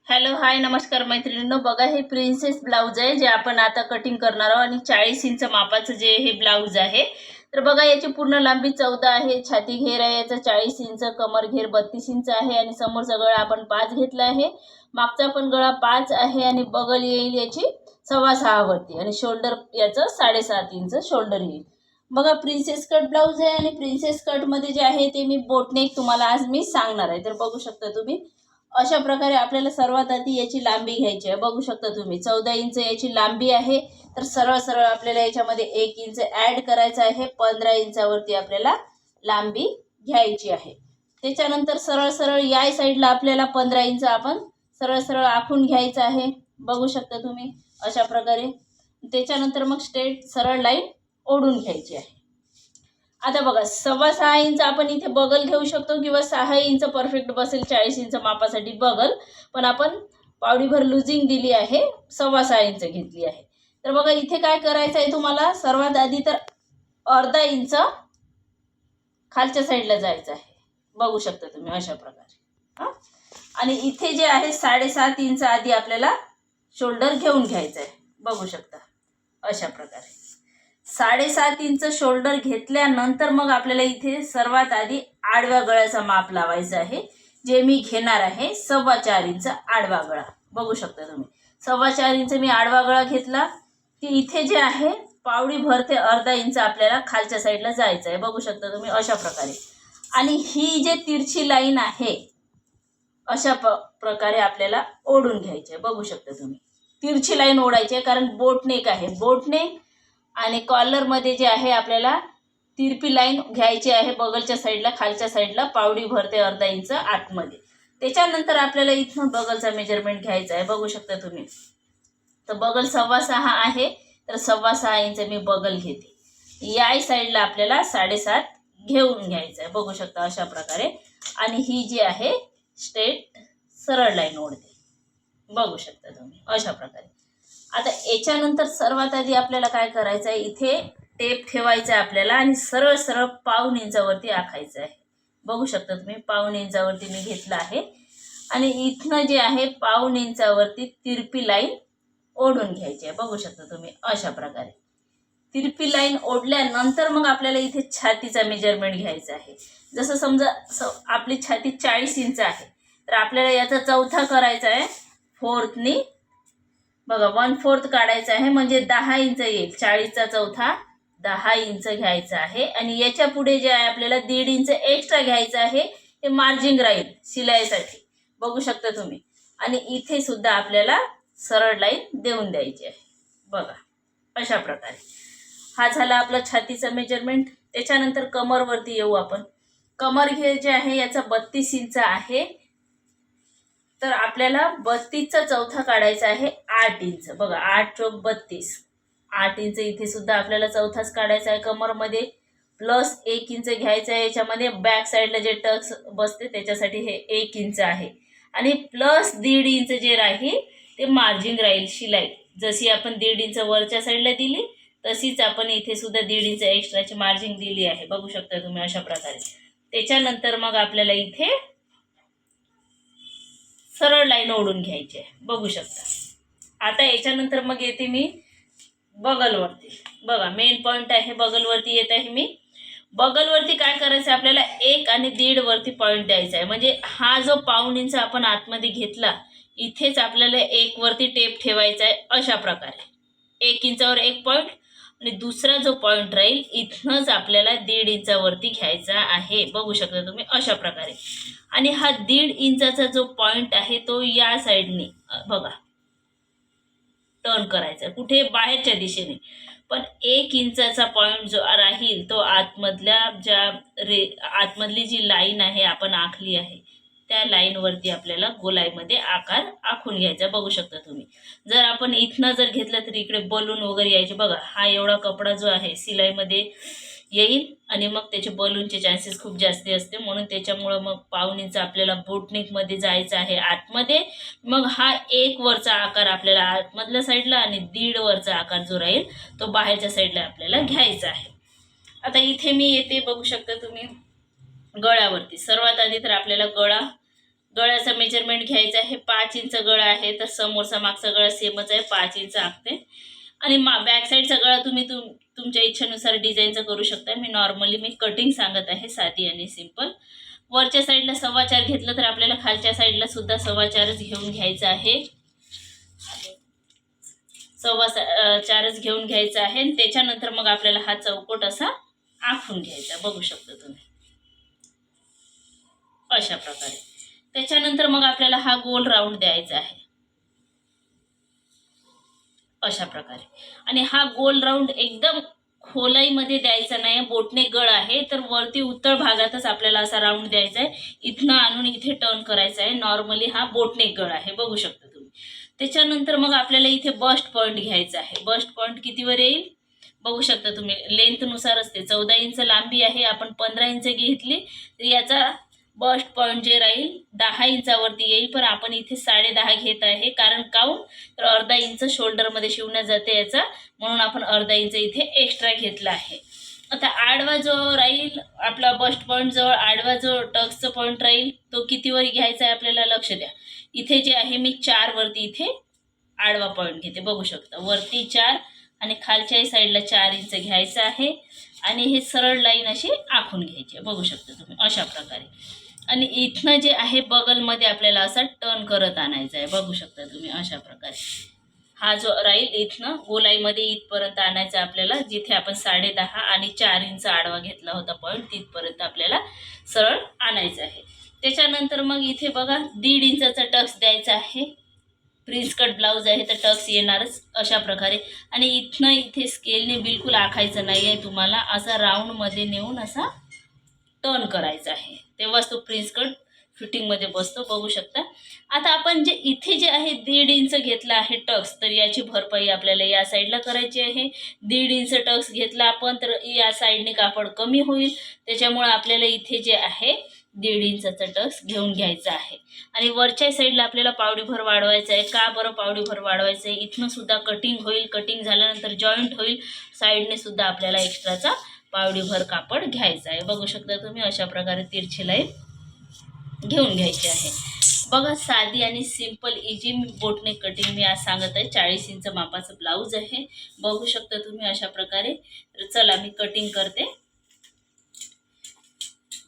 Hello hi नमस्कार मैत्रिणींनो, बघा हे प्रिन्सेस ब्लाउज आहे जे आपण आता कटिंग करणार आहोत आणि 40 इंच मापाचं जे हे ब्लाउज आहे. तर बघा याची पूर्ण लांबी 14 आहे, छाती घेर आहे याचा 40 इंच, कमर घेर 32 इंच आहे आणि समोरचा गळा आपण 5 घेतला आहे, मागचा पण गळा 5 आहे आणि बगल येईल याची 6.25 वरती आणि शोल्डर याचं 7.5 इंच शोल्डर येईल. बघा प्रिन्सेस कट ब्लाउज आहे आणि प्रिन्सेस कट मध्ये जे आहे ते मी बोटनेक तुम्हाला आज मी सांगणार आहे. तर बघू शकता तुम्ही अशा प्रकारे आपल्याला सर्वात आधी याची लांबी घ्यायची आहे. बघू शकता तुम्ही 14 इंच याची लांबी आहे. तर सरळ सरळ आपल्याला याच्यामध्ये 1 इंच ॲड करायचं आहे. 15 इंचावरती आपल्याला लांबी घ्यायची आहे. त्याच्यानंतर सरळ सरळ या साईडला आपल्याला 15 इंच आपण सरळ सरळ आखून घ्यायचं आहे. बघू शकता तुम्ही अशा प्रकारे. त्याच्यानंतर मग स्ट्रेट सरळ लाईन ओढून घ्यायची आहे. आता बघा 6.25 इंच आपण इथे बगल घेऊ शकतो किंवा 6 इंच परफेक्ट बसेल 40 इंच मापासाठी बगल, पण आपण पावडीभर लुजिंग दिली आहे, 6.25 इंच घेतली आहे. तर बघा इथे काय करायचं आहे तुम्हाला, सर्वात आधी तर अर्धा इंच खालच्या साईडला जायचं आहे. बघू शकता तुम्ही अशा प्रकारे. आणि इथे जे आहे 7.5 इंच आधी आपल्याला शोल्डर घेऊन घ्यायचं आहे. बघू शकता अशा प्रकारे 7.5 इंच शोल्डर घेतल्यानंतर मग आपल्याला इथे सर्वात आधी आडव्या गळ्याचा माप लावायचा आहे, जे मी घेणार आहे 4.25 इंच आडवा गळा. बघू शकता तुम्ही 4.25 इंच मी आडवा गळा घेतला की इथे जे आहे पावडी भर ते अर्धा इंच आपल्याला खालच्या साईडला जायचं आहे. बघू शकता तुम्ही अशा प्रकारे. आणि ही जे तिरछी लाईन आहे अशा प्रकारे आपल्याला ओढून घ्यायची आहे. बघू शकता तुम्ही तिरछी लाईन ओढायची आहे, कारण बोटनेक आहे. बोटनेक आणि कॉलरमध्ये जे आहे आपल्याला तिरपी लाईन घ्यायची आहे बगलच्या साईडला, खालच्या साईडला पावडी भरते अर्धा इंच आतमध्ये. त्याच्यानंतर आपल्याला इथून बगलचा मेजरमेंट घ्यायचा आहे. बघू शकता तुम्ही. तर बगल 6.25 आहे, तर 6.25 इंच मी बगल घेते. या साईडला आपल्याला 7.5 घेऊन घ्यायचं आहे. बघू शकता अशा प्रकारे. आणि ही जी आहे स्ट्रेट सरळ लाईन ओढते. बघू शकता तुम्ही अशा प्रकारे. आता याच्यानंतर सर्वात आधी आपल्याला काय करायचं आहे, इथे टेप ठेवायचा आहे आपल्याला आणि सरळ सरळ 1/2 इंचावरती आखायचं आहे. बघू शकता तुम्ही 1/2 इंचावरती मी घेतलं आहे आणि इथनं जे आहे 1/2 इंचावरती तिरपी लाईन ओढून घ्यायची आहे. बघू शकता तुम्ही अशा प्रकारे. तिरपी लाईन ओढल्यानंतर मग आपल्याला इथे छातीचा मेजरमेंट घ्यायचा आहे. जसं समजा आपली छाती 40 इंच आहे, तर आपल्याला याचा चौथा करायचा आहे 4thनी. बघा 1/4 काढायचं आहे म्हणजे 10 इंच येईल. 40चा चौथा 10 इंच घ्यायचा आहे आणि याच्या पुढे जे आहे आपल्याला 1.5 इंच एक्स्ट्रा घ्यायचं आहे, ते मार्जिंग राहील शिलाईसाठी. बघू शकता तुम्ही. आणि इथे सुद्धा आपल्याला सरळ लाईन देऊन द्यायची आहे. बघा अशा प्रकारे. हा झाला आपला छातीचा मेजरमेंट. त्याच्यानंतर कमरवरती येऊ आपण. कमर घेर जे आहे याचा 32 इंच आहे, तर आपल्याला 32चा चौथा काढायचा आहे 8 इंच. बघा 8 चौक 32, 8 इंच इथे सुद्धा आपल्याला चौथाच काढायचा आहे कमरमध्ये. प्लस 1 इंच घ्यायचं आहे याच्यामध्ये, बॅक साईडला जे टक्स बसते त्याच्यासाठी हे 1 इंच आहे. आणि प्लस 1.5 इंच जे राहील ते मार्जिंग राहील शिलाई. जशी आपण 1.5 इंच वरच्या साईडला दिली तशीच आपण इथे सुद्धा 1.5 इंच एक्स्ट्राची मार्जिंग दिली आहे. बघू शकता तुम्ही अशा प्रकारे. त्याच्यानंतर मग आपल्याला इथे सरळ लाईन ओढून घ्यायची आहे. बघू शकता. आता याच्यानंतर मग येते मी बगलवरती. बघा मेन पॉईंट आहे बगलवरती येत आहे मी. बगलवरती काय करायचं आहे आपल्याला 1 आणि 1.5 वरती पॉईंट द्यायचा आहे. म्हणजे हा जो 1/2 इंच आपण आतमध्ये घेतला इथेच आपल्याला 1 वरती टेप ठेवायचा आहे अशा प्रकारे. 1 इंचावर 1 पॉईंट आणि दुसरा जो पॉईंट राहील इथनंच आपल्याला 1.5 इंचावरती घ्यायचा आहे. बघू शकता तुम्ही अशा प्रकारे. आणि हा 1.5 इंचाचा जो पॉईंट आहे तो या साईडने बघा टर्न करायचा. कुठे? बाहेरच्या दिशेने. पण 1 इंचाचा पॉईंट जो राहील तो आतमधल्या आतमधली जी लाईन आहे आपण आखली आहे त्या लाईनवरती आपल्याला गोलाईमध्ये आकार आखून घ्यायचा. बघू शकता तुम्ही. जर आपण इथनं जर घेतलं तर इकडे बलून वगैरे यायचे. बघा हा एवढा कपडा जो आहे सिलाईमध्ये येईल आणि मग त्याचे बलूनचे चान्सेस खूप जास्त असते, म्हणून त्याच्यामुळं मग 1/2 इंच आपल्याला बोटनेकमध्ये जायचं आहे आतमध्ये. मग हा 1 वरचा आकार आपल्याला आतमधल्या साईडला आणि 1.5 वरचा आकार जो राहील तो बाहेरच्या साईडला आपल्याला घ्यायचा आहे. आता इथे मी येते. बघू शकता तुम्ही गळ्यावरती. सर्वात आधी तर आपल्याला गळा गळ्याचा मेजरमेंट घ्यायचा आहे. 5 इंच गळा आहे, तर समोरचा मागचा गळा सेमच आहे, 5 इंच आखते. आणि बॅक साईडचा गळा तुम्ही तुमच्या इच्छेनुसार डिझाईनचं करू शकता. मी कटिंग सांगत आहे, साधी आणि सिंपल. वरच्या साईडला 4.25 घेतलं तर आपल्याला खालच्या साईडला सुद्धा 4.25 घेऊन घ्यायचं आहे. 4.25 घेऊन घ्यायचं आहे. आणि त्याच्यानंतर मग आपल्याला हा चौकोट असा आखून घ्यायचा, बघू शकता तुम्ही अशा प्रकारे. त्याच्यानंतर मग आपल्याला हा गोल राऊंड द्यायचा आहे अशा प्रकारे. आणि हा गोल राऊंड एकदम खोलाईमध्ये द्यायचा नाही, बोटने गळ आहे तर वरती उत्तळ भागातच आपल्याला असा राऊंड द्यायचा आहे. इथनं आणून इथे टर्न करायचा आहे. नॉर्मली हा बोटने गळ आहे, बघू शकता तुम्ही. त्याच्यानंतर मग आपल्याला इथे बस्ट पॉईंट घ्यायचा आहे. बस्ट पॉईंट कितीवर येईल बघू शकता तुम्ही, लेंथनुसार असते. 14 इंच लांबी आहे, आपण 15 इंच घेतली तर याचा बस्ट पॉईंट जे राहील 10 इंचावरती येईल. पण आपण इथे 10.5 घेत आहे, कारण काऊन तर अर्धा इंच शोल्डरमध्ये शिवण्यात जाते याचा, म्हणून आपण अर्धा इंच इथे एक्स्ट्रा घेतला आहे. आता आडवा जो राहील आपला बस्ट पॉईंट जवळ, आडवा जो टक्सचा पॉईंट राहील तो कितीवर घ्यायचा आहे आपल्याला लक्ष द्या. इथे जे आहे मी 4 वरती इथे आडवा पॉईंट घेते, बघू शकता. वरती 4 आणि खालच्याही साईडला 4 इंच घ्यायचं आहे. आणि हे सरळ लाईन अशी आखून घ्यायची, बघू शकता तुम्ही अशा प्रकारे. आणि इथनं जे आहे बगलमध्ये आपल्याला असा टर्न करत आणायचा आहे, बघू शकता तुम्ही अशा प्रकारे. हा जो राहील इथनं गोलाईमध्ये इथपर्यंत आणायचा आपल्याला, जिथे आपण 10.5 आणि 4 इंच आडवा घेतला होता पॉईंट, तिथपर्यंत आपल्याला सरळ आणायचं आहे. त्याच्यानंतर मग इथे बघा 1.5 इंचाचा टक्स द्यायचा आहे. प्रिन्स कट ब्लाऊज आहे तर टक्स येणारच अशा प्रकारे. आणि इथनं इथे स्केलने बिलकुल आखायचं नाही आहे तुम्हाला, असा राऊंडमध्ये नेऊन असा टर्न करायचा आहे, तेव्हाच तो प्रिन्स कट फिटिंगमध्ये बसतो, बघू शकता. आता आपण जे इथे जे आहे 1.5 इंच घेतला आहे टक्स, तर याची भरपाई आपल्याला या साईडला करायची आहे. 1.5 इंच टक्स घेतला आपण तर या साईडने कापड कमी होईल, त्याच्यामुळे आपल्याला इथे जे आहे 1.5 इंचाचा टक्स घेऊन घ्यायचा आहे. आणि वरच्या साईडला आपल्याला पावडीभर वाढवायचं आहे. का बरं पावडीभर वाढवायचं आहे, इथनं सुद्धा कटिंग होईल, कटिंग झाल्यानंतर जॉईंट होईल, साईडने सुद्धा आपल्याला एक्स्ट्राचा पावडीभर कापड घ्यायचा आहे, बघू शकता तुम्ही अशा प्रकारे तिरछी लाईन घेऊन घ्यायची आहे. बघा साधी आणि सिंपल इजी बोटने कटिंग मी आज सांगत आहे. 40 इंच मापाचं ब्लाऊज आहे, बघू शकता तुम्ही अशा प्रकारे. तर चला मी कटिंग करते.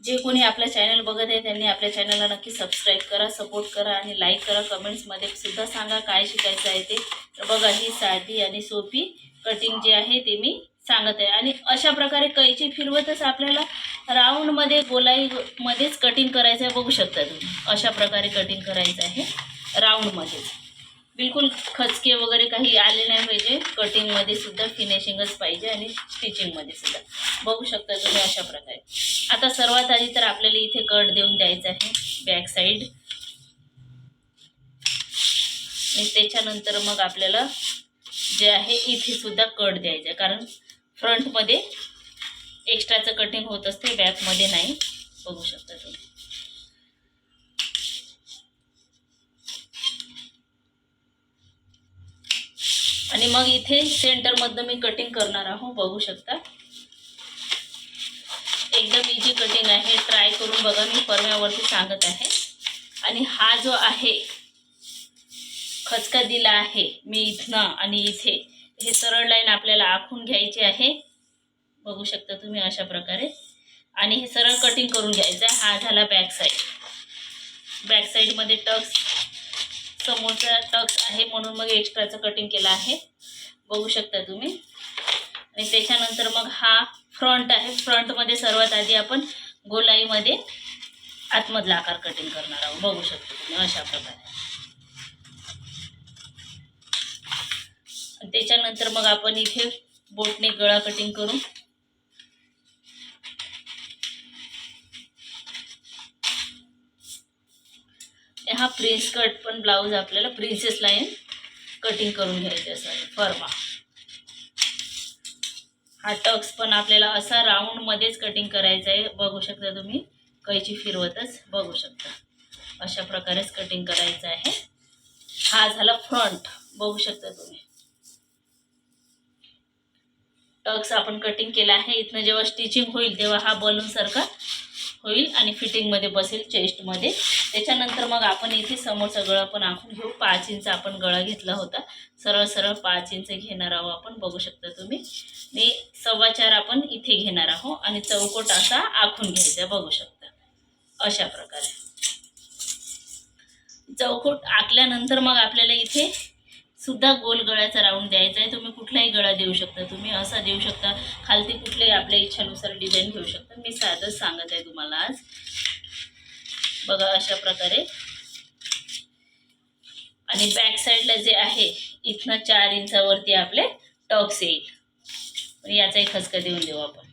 जे कोणी आपल्या चॅनल बघत आहे त्यांनी आपल्या चॅनलला नक्की सबस्क्राईब करा, सपोर्ट करा आणि लाईक करा. कमेंट्समध्ये सुद्धा सांगा काय शिकायचं आहे ते. तर बघा ही साधी आणि सोपी कटिंग जी आहे ते मी सांगत आहे. आणि अशा प्रकारे कैची फिरवतच आपल्याला राऊंडमध्ये गोलाईमध्येच कटिंग करायचं आहे, बघू शकता तुम्ही अशा प्रकारे कटिंग करायचं आहे राऊंडमध्येच. बिलकुल खचके वगैरे काही आले नाही पाहिजे, कटिंगमध्ये सुद्धा फिनिशिंगच पाहिजे आणि स्टिचिंगमध्ये सुद्धा, बघू शकता तुम्ही अशा प्रकारे. आता सर्वात आधी तर आपल्याला इथे कट देऊन द्यायचं आहे बॅक साईड. आणि त्याच्यानंतर मग आपल्याला जे आहे इथे सुद्धा कट द्यायचं आहे, कारण फ्रंटमध्ये एक्स्ट्राचं कटिंग होत असते, बॅकमध्ये नाही, बघू शकता तुम्ही. आणि मग इथे सेंटरमधनं मी कटिंग करणार आहोत, बघू शकता. एकदम इजी कटिंग आहे, ट्राय करून बघा, मी फरम्यावरती सांगत आहे. आणि हा जो आहे खचका दिला आहे मी इथनं आणि इथे, हे सरळ लाईन आपल्याला आखून घ्यायची आहे, बघू शकता तुम्ही अशा प्रकारे. आणि हे सरळ कटिंग करून घ्यायचं आहे. हा झाला बॅक साईड. बॅक साईडमध्ये टक्स, समोरचा टक्स आहे म्हणून मग एक्स्ट्राचं कटिंग केलं आहे, बघू शकता तुम्ही. आणि त्याच्यानंतर मग हा फ्रंट आहे. फ्रंटमध्ये सर्वात आधी आपण गोलाईमध्ये आतमधला आकार कटिंग करणार आहोत, बघू शकता तुम्ही अशा प्रकारे. त्याच्यानंतर मग आपण इथे बोटने गळा कटिंग करू. हा प्रिन्स कट पण ब्लाऊज आपल्याला प्रिन्सेस लाईन कटिंग करून घ्यायचे असं फर्मा. हा टक्स पण आपल्याला असा राऊंड मध्येच कटिंग करायचा आहे, बघू शकता तुम्ही कैची फिरवतच, बघू शकता अशा प्रकारेच कटिंग करायचं आहे. हा झाला फ्रंट, बघू शकता तुम्ही. टक्स आपण कटिंग केला आहे. इथनं जेव्हा स्टिचिंग होईल तेव्हा हा बलून सारखा होईल आणि फिटिंगमध्ये बसेल चेस्टमध्ये. त्याच्यानंतर मग आपण इथे समोरचा गळा पण आखून घेऊ. 5 इंच आपण गळा घेतला होता, सरळ सरळ 5 इंच घेणार आहोत आपण, बघू शकता तुम्ही. आणि 4.25 आपण इथे घेणार आहोत आणि चौकोट असा आखून घ्यायचा, बघू शकता अशा प्रकारे. चौकोट आखल्यानंतर मग आपल्याला इथे सुद्धा गोल गळ्याचा राऊंड द्यायचा आहे. तुम्ही कुठलाही गळा देऊ शकता, तुम्ही असा देऊ शकता, खालती कुठलेही आपल्या इच्छेनुसार डिझाईन घेऊ शकता. मी साधंच सांगत आहे तुम्हाला आज. बघा अशा प्रकारे. आणि बॅक साईडला जे आहे इथनं 4 इंचावरती आपले टक्स येईल. याचाही खचका देऊन देऊ आपण.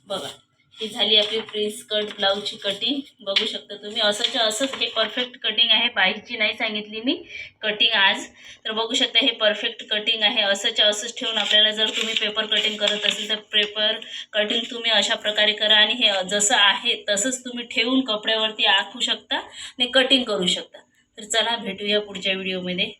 बघा ही झाली आपली प्रिन्स कट ब्लाऊजची कटिंग, बघू शकता तुम्ही. असंच्या असंच हे परफेक्ट कटिंग आहे, बाहीची नाही सांगितली मी कटिंग आज. तर बघू शकता हे परफेक्ट कटिंग आहे. असंच्या असंच ठेवून आपल्याला जर तुम्ही पेपर कटिंग करत असेल तर पेपर कटिंग तुम्ही अशा प्रकारे करा आणि हे जसं आहे तसंच तुम्ही ठेवून कपड्यावरती आखू शकता आणि कटिंग करू शकता. तर चला भेटूया पुढच्या व्हिडिओमध्ये.